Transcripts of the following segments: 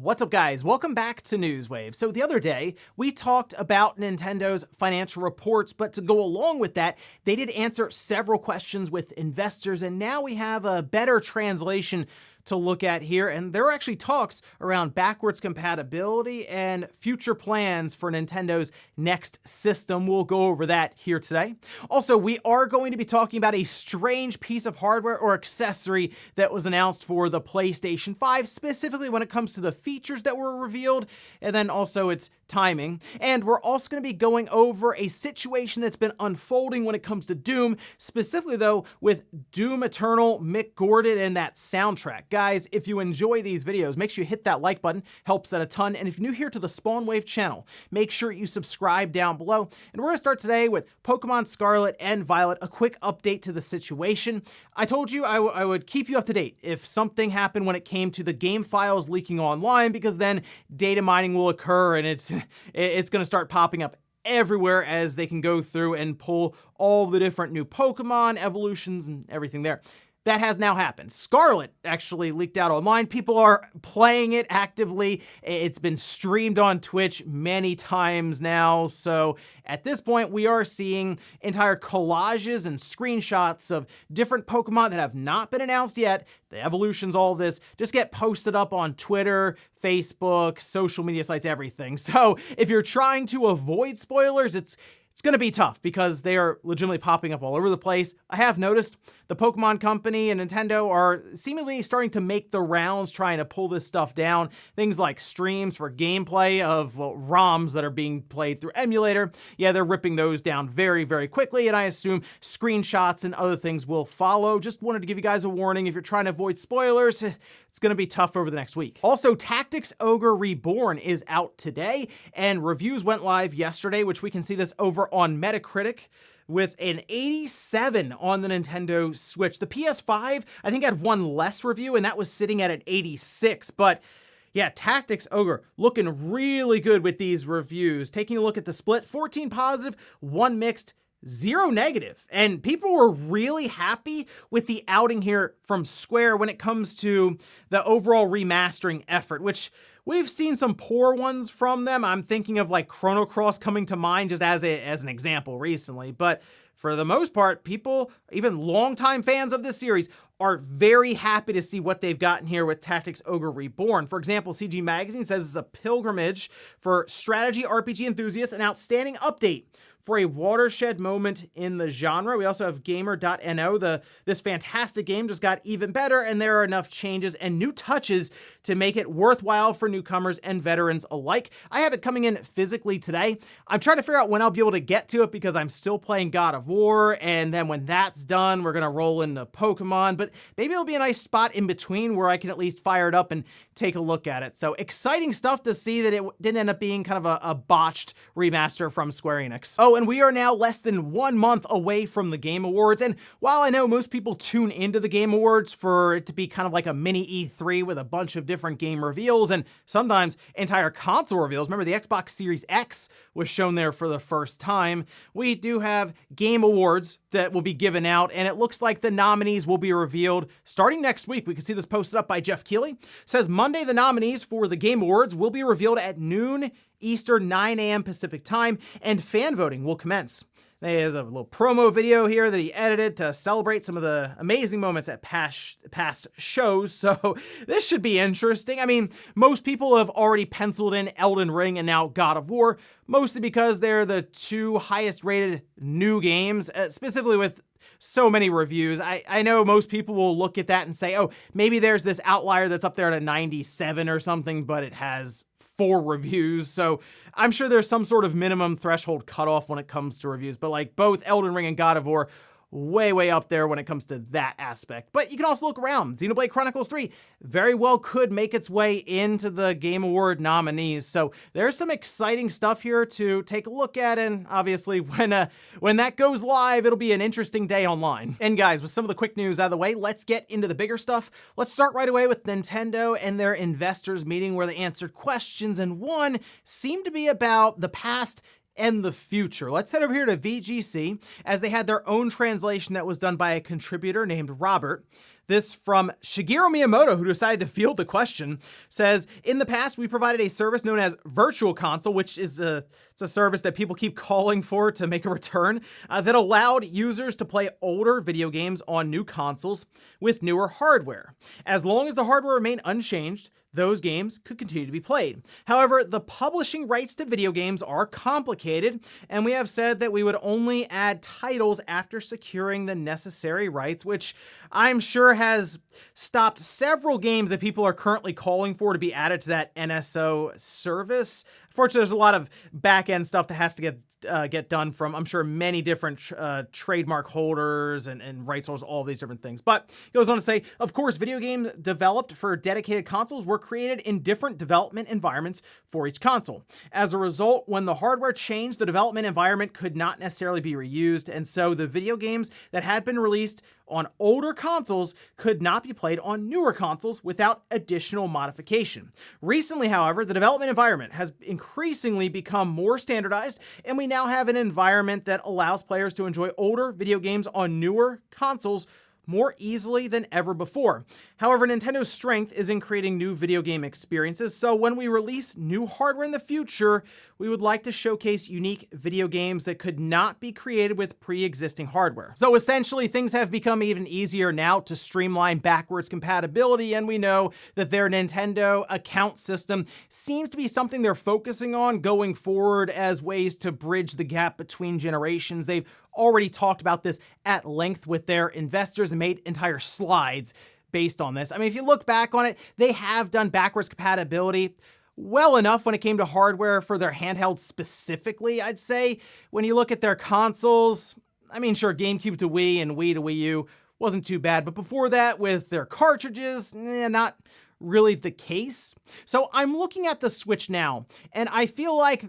What's up, guys? Welcome back to Newswave. So the other day, we talked about Nintendo's financial reports, but to go along with that, they did answer several questions with investors, and now we have a better translation to look at here, and there are actually talks around backwards compatibility and future plans for Nintendo's next system. We'll go over that here today. Also, we are going to be talking about a strange piece of hardware or accessory that was announced for the PlayStation 5, specifically when it comes to the features that were revealed, and then also its timing. And we're also going to be going over a situation that's been unfolding when it comes to Doom, specifically though with Doom Eternal, Mick Gordon, and that soundtrack. Guys, if you enjoy these videos, make sure you hit that like button, helps out a ton. And if you're new here to the Spawnwave channel, make sure you subscribe down below. And we're going to start today with Pokemon Scarlet and Violet, a quick update to the situation. I told you I would keep you up to date if something happened when it came to the game files leaking online, because then data mining will occur and it's going to start popping up everywhere as they can go through and pull all the different new Pokemon, evolutions, and everything there. That has now happened. Scarlet actually leaked out online. People are playing it actively. It's been streamed on Twitch many times now. So at this point, we are seeing entire collages and screenshots of different Pokemon that have not been announced yet. The evolutions, all of this, just get posted up on Twitter, Facebook, social media sites, everything. So if you're trying to avoid spoilers, it's going to be tough because they are legitimately popping up all over the place. I have noticed the Pokemon Company and Nintendo are seemingly starting to make the rounds trying to pull this stuff down. Things like streams for gameplay of ROMs that are being played through emulator. Yeah, they're ripping those down very, very quickly, and I assume screenshots and other things will follow. Just wanted to give you guys a warning. If you're trying to avoid spoilers, it's going to be tough over the next week. Also, Tactics Ogre Reborn is out today, and reviews went live yesterday, which we can see this over on Metacritic, with an 87 on the Nintendo Switch. The PS5, I think, had one less review, and that was sitting at an 86. But yeah, Tactics Ogre looking really good with these reviews. Taking a look at the split, 14 positive, 1 mixed, 0 negative. And people were really happy with the outing here from Square when it comes to the overall remastering effort, which we've seen some poor ones from them. I'm thinking of like Chrono Cross coming to mind just as an example recently. But for the most part, people, even longtime fans of this series, are very happy to see what they've gotten here with Tactics Ogre Reborn. For example, CG Magazine says it's a pilgrimage for strategy RPG enthusiasts, an outstanding update for a watershed moment in the genre. We also have Gamer.no. This fantastic game just got even better, and there are enough changes and new touches to make it worthwhile for newcomers and veterans alike. I have it coming in physically today. I'm trying to figure out when I'll be able to get to it because I'm still playing God of War, and then when that's done, we're gonna roll into Pokemon, but maybe it'll be a nice spot in between where I can at least fire it up and take a look at it. So exciting stuff to see that it didn't end up being kind of a botched remaster from Square Enix. Oh, and we are now less than 1 month away from the Game Awards, and while I know most people tune into the Game Awards for it to be kind of like a mini E3 with a bunch of different game reveals and sometimes entire console reveals, remember the Xbox Series X was shown there for the first time, we do have Game Awards that will be given out, and it looks like the nominees will be revealed starting next week. We can see this posted up by Jeff Keighley. It says Monday the nominees for the Game Awards will be revealed at noon Eastern, 9 a.m. Pacific time, and fan voting will commence. There's a little promo video here that he edited to celebrate some of the amazing moments at past shows, so this should be interesting. I mean, most people have already penciled in Elden Ring and now God of War, mostly because they're the two highest rated new games, specifically with so many reviews. I know most people will look at that and say, oh, maybe there's this outlier that's up there at a 97 or something, but it has 4 reviews, so I'm sure there's some sort of minimum threshold cutoff when it comes to reviews, but like both Elden Ring and God of War, way up there when it comes to that aspect. But you can also look around. Xenoblade Chronicles 3 very well could make its way into the Game Award nominees. So there's some exciting stuff here to take a look at. And obviously when that goes live, it'll be an interesting day online. And guys, with some of the quick news out of the way, let's get into the bigger stuff. Let's start right away with Nintendo and their investors meeting where they answered questions. And one seemed to be about the past and the future. Let's head over here to VGC as they had their own translation that was done by a contributor named Robert. This from Shigeru Miyamoto, who decided to field the question, says, in the past, we provided a service known as Virtual Console, which is it's a service that people keep calling for to make a return, that allowed users to play older video games on new consoles with newer hardware. As long as the hardware remained unchanged, those games could continue to be played. However, the publishing rights to video games are complicated, and we have said that we would only add titles after securing the necessary rights, which I'm sure has stopped several games that people are currently calling for to be added to that NSO service. Unfortunately, there's a lot of back-end stuff that has to get done from, I'm sure, many different trademark holders and rights holders, all these different things. But he goes on to say, of course, video games developed for dedicated consoles were created in different development environments for each console. As a result, when the hardware changed, the development environment could not necessarily be reused, and so the video games that had been released on older consoles could not be played on newer consoles without additional modification. Recently, however, the development environment has increasingly become more standardized, and we now have an environment that allows players to enjoy older video games on newer consoles more easily than ever before. However, Nintendo's strength is in creating new video game experiences, so when we release new hardware in the future, we would like to showcase unique video games that could not be created with pre-existing hardware. So essentially, things have become even easier now to streamline backwards compatibility, and we know that their Nintendo account system seems to be something they're focusing on going forward as ways to bridge the gap between generations. They've already talked about this at length with their investors and made entire slides based on this. I mean, if you look back on it, they have done backwards compatibility well enough when it came to hardware for their handhelds specifically, I'd say. When you look at their consoles, I mean, sure, GameCube to Wii and Wii to Wii U wasn't too bad, but before that, with their cartridges, not really the case. So I'm looking at the Switch now, and I feel like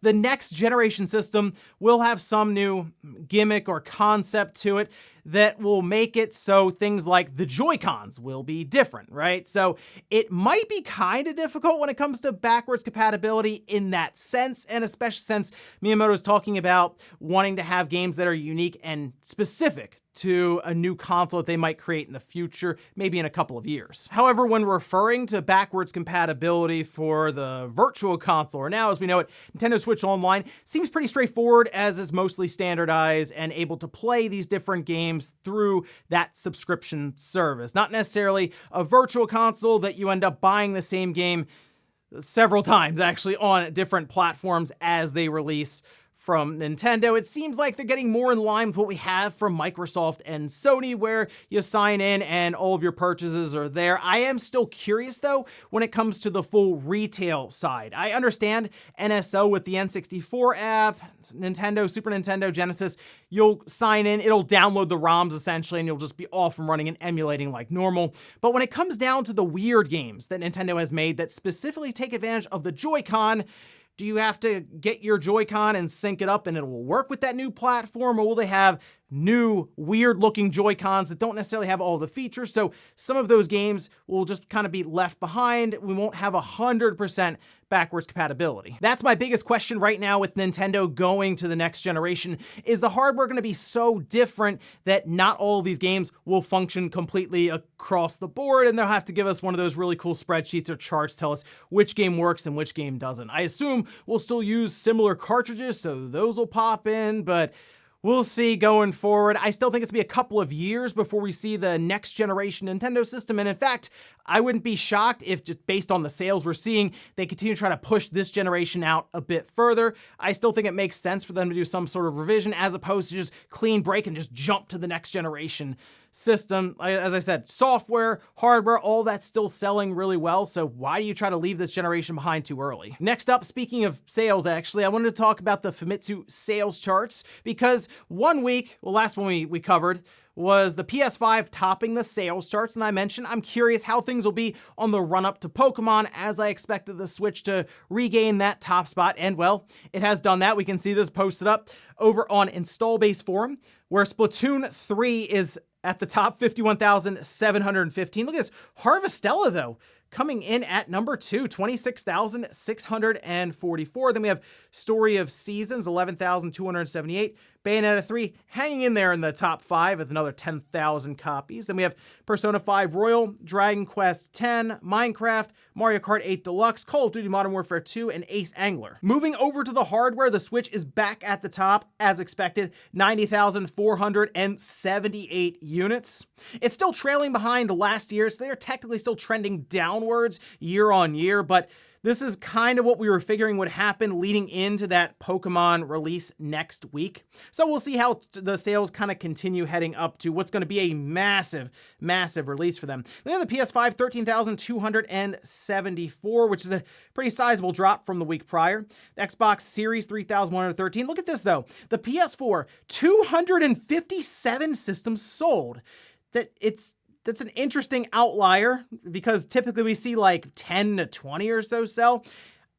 the next generation system will have some new gimmick or concept to it that will make it so things like the Joy-Cons will be different, right? So it might be kind of difficult when it comes to backwards compatibility in that sense, and especially since Miyamoto is talking about wanting to have games that are unique and specific to a new console that they might create in the future, maybe in a couple of years. However, when referring to backwards compatibility for the Virtual Console, or now as we know it, Nintendo Switch Online, seems pretty straightforward as it's mostly standardized and able to play these different games through that subscription service. Not necessarily a Virtual Console that you end up buying the same game several times actually on different platforms as they release from Nintendo. It seems like they're getting more in line with what we have from Microsoft and Sony, where you sign in and all of your purchases are there. I am still curious, though, when it comes to the full retail side. I understand NSO with the N64 app, Nintendo, Super Nintendo, Genesis, you'll sign in, it'll download the ROMs essentially, and you'll just be off and running and emulating like normal. But when it comes down to the weird games that Nintendo has made that specifically take advantage of the Joy-Con, do you have to get your Joy-Con and sync it up and it will work with that new platform, or will they have new weird-looking Joy-Cons that don't necessarily have all the features? So some of those games will just kind of be left behind. We won't have 100% backwards compatibility. That's my biggest question right now with Nintendo going to the next generation. Is the hardware going to be so different that not all of these games will function completely across the board, and they'll have to give us one of those really cool spreadsheets or charts to tell us which game works and which game doesn't? I assume we'll still use similar cartridges, so those will pop in, but we'll see going forward. I still think it's gonna be a couple of years before we see the next generation Nintendo system. And in fact, I wouldn't be shocked if, just based on the sales we're seeing, they continue to try to push this generation out a bit further. I still think it makes sense for them to do some sort of revision as opposed to just clean break and just jump to the next generation system. As I said, software, hardware, all that's still selling really well, so why do you try to leave this generation behind too early? Next up, speaking of sales, actually, I wanted to talk about the Famitsu sales charts, because one week, well, last one we covered, was the PS5 topping the sales charts, and I mentioned I'm curious how things will be on the run-up to Pokemon, as I expected the Switch to regain that top spot, and well, it has done that. We can see this posted up over on Install Base Forum, where Splatoon 3 is at the top, 51,715. Look at this. Harvestella, though, coming in at number 2, 26,644. Then we have Story of Seasons, 11,278. Bayonetta 3 hanging in there in the top 5 with another 10,000 copies. Then we have Persona 5 Royal, Dragon Quest X, Minecraft, Mario Kart 8 Deluxe, Call of Duty Modern Warfare 2, and Ace Angler. Moving over to the hardware, the Switch is back at the top, as expected, 90,478 units. It's still trailing behind last year, so they're technically still trending downwards year on year, but this is kind of what we were figuring would happen leading into that Pokemon release next week. So we'll see how the sales kind of continue heading up to what's going to be a massive, massive release for them. Then we have the PS5, 13,274, which is a pretty sizable drop from the week prior. The Xbox Series, 3,113. Look at this, though. The PS4, 257 systems sold. That's an interesting outlier because typically we see like 10 to 20 or so sell.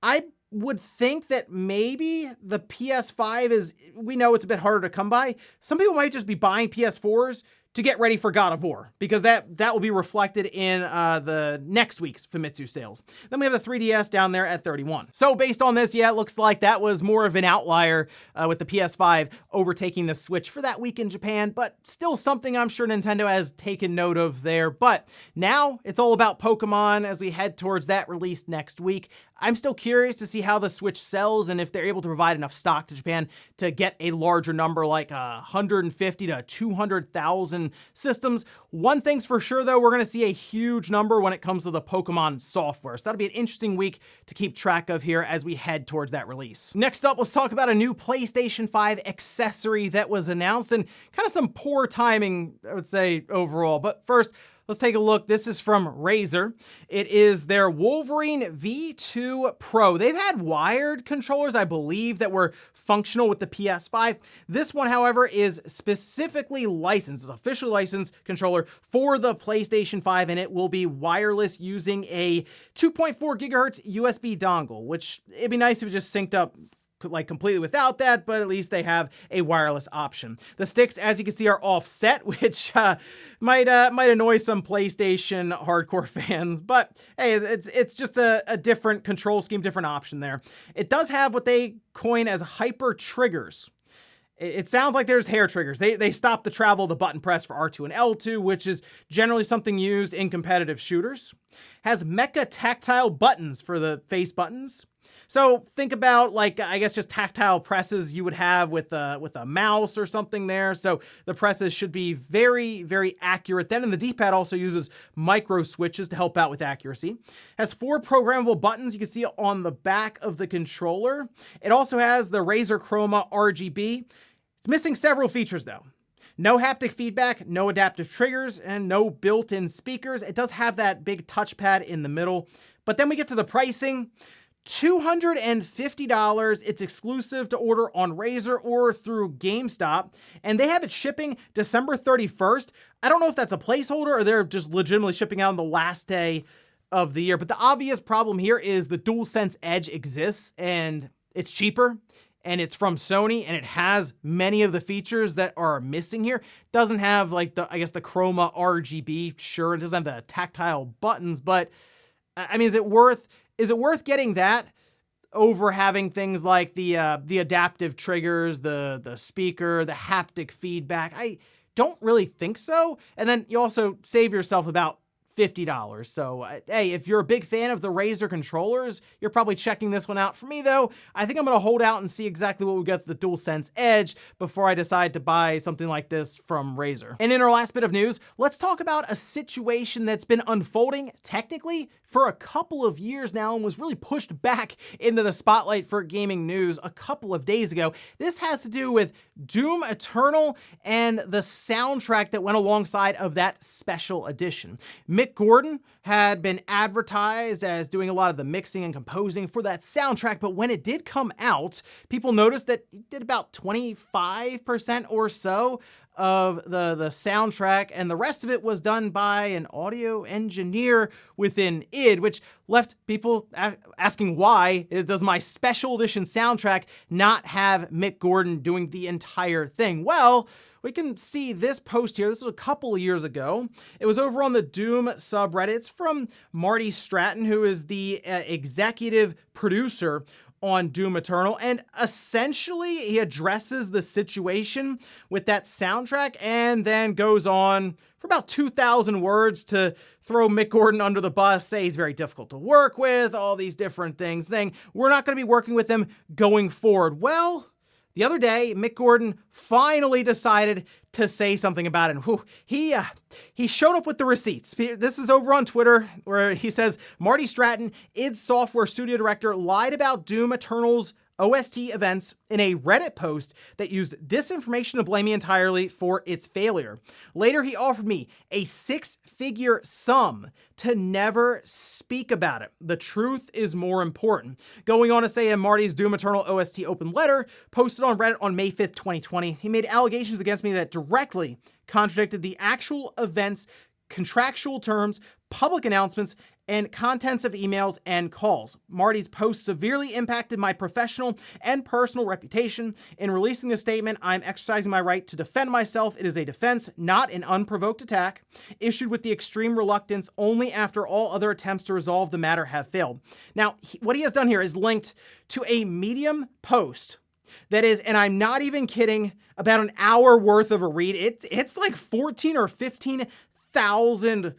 I would think that maybe the PS5 is, we know it's a bit harder to come by. Some people might just be buying PS4s to get ready for God of War, because that will be reflected in the next week's Famitsu sales. Then we have the 3DS down there at 31. So based on this, yeah, it looks like that was more of an outlier with the PS5 overtaking the Switch for that week in Japan, but still something I'm sure Nintendo has taken note of there. But now it's all about Pokemon as we head towards that release next week. I'm still curious to see how the Switch sells and if they're able to provide enough stock to Japan to get a larger number like 150 to 200,000 systems. One thing's for sure, though, we're going to see a huge number when it comes to the Pokemon software. So that'll be an interesting week to keep track of here as we head towards that release. Next up, let's talk about a new PlayStation 5 accessory that was announced, and kind of some poor timing, I would say, overall. But first, let's take a look. This is from Razer. It is their Wolverine V2 Pro. They've had wired controllers, I believe, that were functional with the PS5. This one, however, is specifically licensed, it's an officially licensed controller for the PlayStation 5, and it will be wireless using a 2.4 gigahertz USB dongle, which it'd be nice if it just synced up like completely without that, but at least they have a wireless option. The sticks, as you can see, are offset, which might annoy some PlayStation hardcore fans, but hey, it's just a different control scheme, different option there. It does have what they coin as hyper triggers. It sounds like there's hair triggers. They stop the travel of the button press for R2 and L2, which is generally something used in competitive shooters. Has mecha tactile buttons for the face buttons. So think about, like, I guess just tactile presses you would have with a mouse or something there. So the presses should be very, very accurate. Then, and the D-pad also uses micro switches to help out with accuracy. Has 4 programmable buttons you can see on the back of the controller. It also has the Razer Chroma RGB. It's missing several features though. No haptic feedback, no adaptive triggers, and no built-in speakers. It does have that big touchpad in the middle. But then we get to the pricing. $250. It's exclusive to order on Razer or through GameStop, and they have it shipping December 31st. I don't know if that's a placeholder or they're just legitimately shipping out on the last day of the year, but the obvious problem here is the DualSense Edge exists and it's cheaper and it's from Sony and it has many of the features that are missing here. It doesn't have like the Chroma RGB, sure, it doesn't have the tactile buttons, but I mean, is it worth getting that over having things like the adaptive triggers, the speaker, the haptic feedback? I don't really think so. And then you also save yourself about $50. So, hey, if you're a big fan of the Razer controllers, you're probably checking this one out. For me, though, I think I'm going to hold out and see exactly what we get with the DualSense Edge before I decide to buy something like this from Razer. And in our last bit of news, let's talk about a situation that's been unfolding technically for a couple of years now and was really pushed back into the spotlight for gaming news a couple of days ago. This has to do with Doom Eternal and the soundtrack that went alongside of that special edition. Mick Gordon had been advertised as doing a lot of the mixing and composing for that soundtrack, but when it did come out, people noticed that he did about 25% or so of the soundtrack, and the rest of it was done by an audio engineer within id, which left people asking, why does my special edition soundtrack not have Mick Gordon doing the entire thing? Well, we can see this post here. This was a couple of years ago. It was over on the Doom subreddit. It's from Marty Stratton, who is the executive producer on Doom Eternal, and essentially he addresses the situation with that soundtrack and then goes on for about 2,000 words to throw Mick Gordon under the bus, say he's very difficult to work with, all these different things, saying we're not going to be working with him going forward. Well, the other day, Mick Gordon finally decided to say something about it. Whew, he showed up with the receipts. This is over on Twitter, where he says, Marty Stratton, id Software studio director, lied about Doom Eternal's OST events in a Reddit post that used disinformation to blame me entirely for its failure. Later, he offered me a 6-figure sum to never speak about it. The truth is more important. Going on to say in Marty's Doom Eternal OST open letter, posted on Reddit on May 5th, 2020, he made allegations against me that directly contradicted the actual events, contractual terms, public announcements, and contents of emails and calls. Marty's post severely impacted my professional and personal reputation. In releasing this statement, I'm exercising my right to defend myself. It is a defense, not an unprovoked attack, issued with the extreme reluctance only after all other attempts to resolve the matter have failed. Now, what he has done here is linked to a Medium post that is, and I'm not even kidding, about an hour worth of a read. It's like 14 or 15,000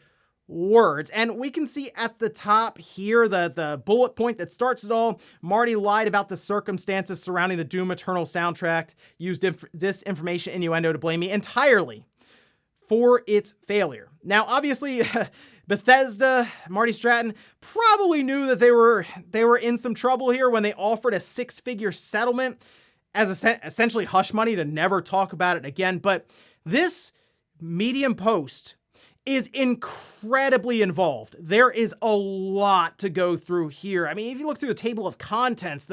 words. And we can see at the top here, the bullet point that starts it all. Marty lied about the circumstances surrounding the Doom Eternal soundtrack, used disinformation innuendo to blame me entirely for its failure. Now, obviously, Bethesda, Marty Stratton probably knew that they were in some trouble here when they offered a 6-figure settlement as essentially hush money to never talk about it again. But this Medium post is incredibly involved. There is a lot to go through here. I mean, if you look through the table of contents,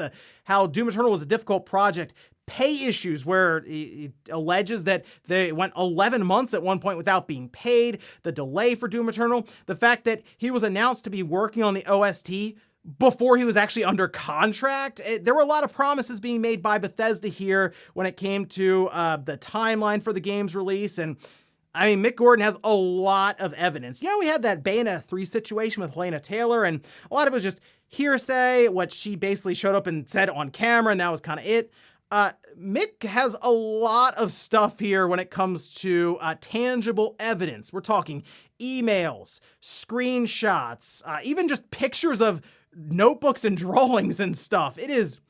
how Doom Eternal was a difficult project, pay issues where he alleges that they went 11 months at one point without being paid, the delay for Doom Eternal, the fact that he was announced to be working on the OST before he was actually under contract. There were a lot of promises being made by Bethesda here when it came to the timeline for the game's release. And I mean, Mick Gordon has a lot of evidence. You know, we had that Bayonetta 3 situation with Helena Taylor, and a lot of it was just hearsay, what she basically showed up and said on camera, and that was kind of it. Mick has a lot of stuff here when it comes to tangible evidence. We're talking emails, screenshots, even just pictures of notebooks and drawings and stuff. It is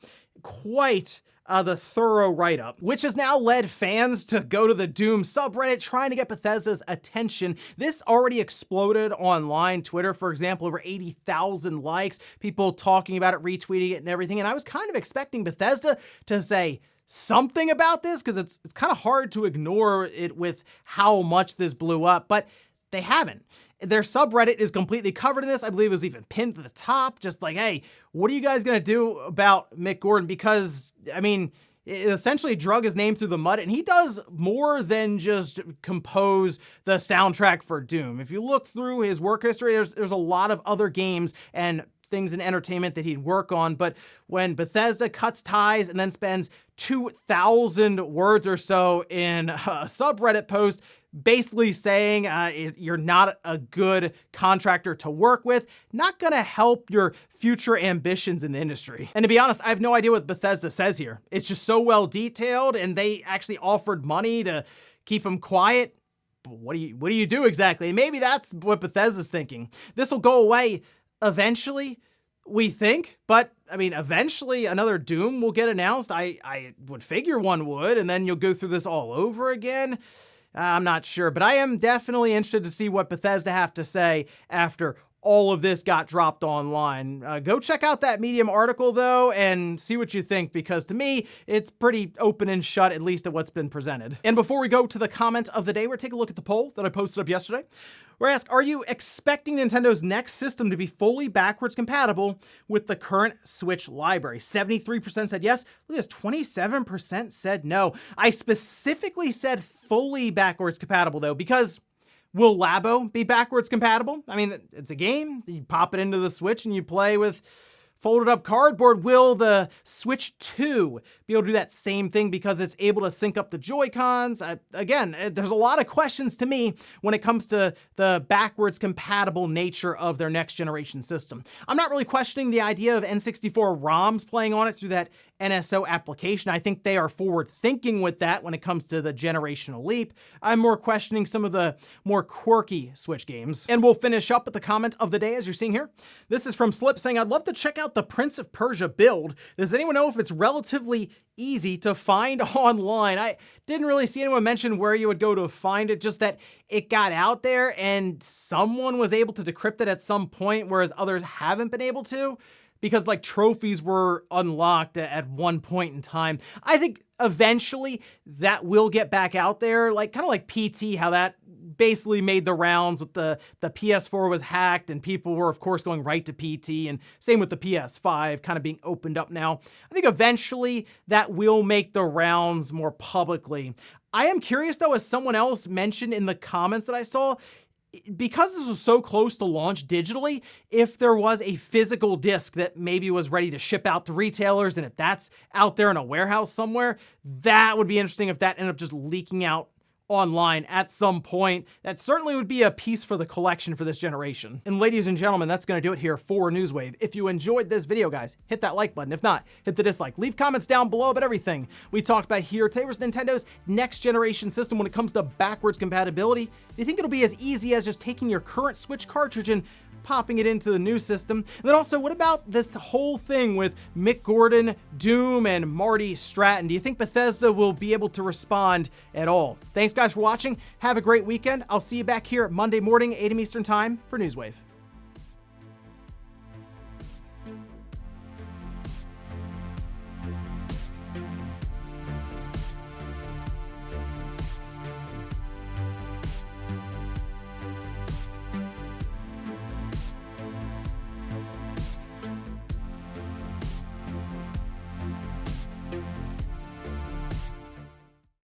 quite the thorough write-up, which has now led fans to go to the Doom subreddit trying to get Bethesda's attention. This already exploded online. Twitter, for example, over 80,000 likes, people talking about it, retweeting it and everything. And I was kind of expecting Bethesda to say something about this because it's kind of hard to ignore it with how much this blew up, but they haven't. Their subreddit is completely covered in this. I believe it was even pinned to the top, just like, hey, what are you guys going to do about Mick Gordon? Because, I mean, it essentially drug his name through the mud, and he does more than just compose the soundtrack for Doom. If you look through his work history, there's a lot of other games and things in entertainment that he'd work on, but when Bethesda cuts ties and then spends 2,000 words or so in a subreddit post basically saying you're not a good contractor to work with, not gonna help your future ambitions in the industry. And to be honest, I have no idea what Bethesda says here. It's just so well detailed, and they actually offered money to keep him quiet. What do you do exactly? Maybe that's what Bethesda's thinking. This will go away eventually, we think, but I mean, eventually another Doom will get announced. I would figure one would, and then you'll go through this all over again. I'm not sure, but I am definitely interested to see what Bethesda have to say after all of this got dropped online. Go check out that Medium article, though, and see what you think, because to me, it's pretty open and shut, at least at what's been presented. And before we go to the comment of the day, we're taking a look at the poll that I posted up yesterday. We're asked, are you expecting Nintendo's next system to be fully backwards compatible with the current Switch library? 73% said yes. Look at this, 27% said no. I specifically said fully backwards compatible, though, because will Labo be backwards compatible? I mean, it's a game. You pop it into the Switch and you play with Folded up cardboard, will the Switch 2 be able to do that same thing because it's able to sync up the Joy-Cons? Again, there's a lot of questions to me when it comes to the backwards compatible nature of their next generation system. I'm not really questioning the idea of N64 ROMs playing on it through that NSO application. I think they are forward thinking with that when it comes to the generational leap. I'm more questioning some of the more quirky Switch games. And we'll finish up with the comment of the day as you're seeing here. This is from Slip saying, I'd love to check out the Prince of Persia build. Does anyone know if it's relatively easy to find online? I didn't really see anyone mention where you would go to find it, just that it got out there and someone was able to decrypt it at some point, whereas others haven't been able to, because like trophies were unlocked at one point in time. I think eventually that will get back out there, like kind of like PT, how that basically made the rounds with the PS4 was hacked and people were of course going right to PT, and same with the PS5 kind of being opened up now. I think eventually that will make the rounds more publicly. I am curious though, as someone else mentioned in the comments that I saw, because this was so close to launch digitally, if there was a physical disc that maybe was ready to ship out to retailers, and if that's out there in a warehouse somewhere, that would be interesting if that ended up just leaking out online at some point. That certainly would be a piece for the collection for this generation. And ladies and gentlemen, that's gonna do it here for Newswave. If you enjoyed this video, guys, hit that like button. If not, hit the dislike. Leave comments down below about everything we talked about here. Today was Nintendo's next generation system when it comes to backwards compatibility. Do you think it'll be as easy as just taking your current Switch cartridge and popping it into the new system? And then also, what about this whole thing with Mick Gordon, Doom, and Marty Stratton? Do you think Bethesda will be able to respond at all? Thanks guys for watching. Have a great weekend. I'll see you back here Monday morning, 8 a.m. Eastern time for Newswave.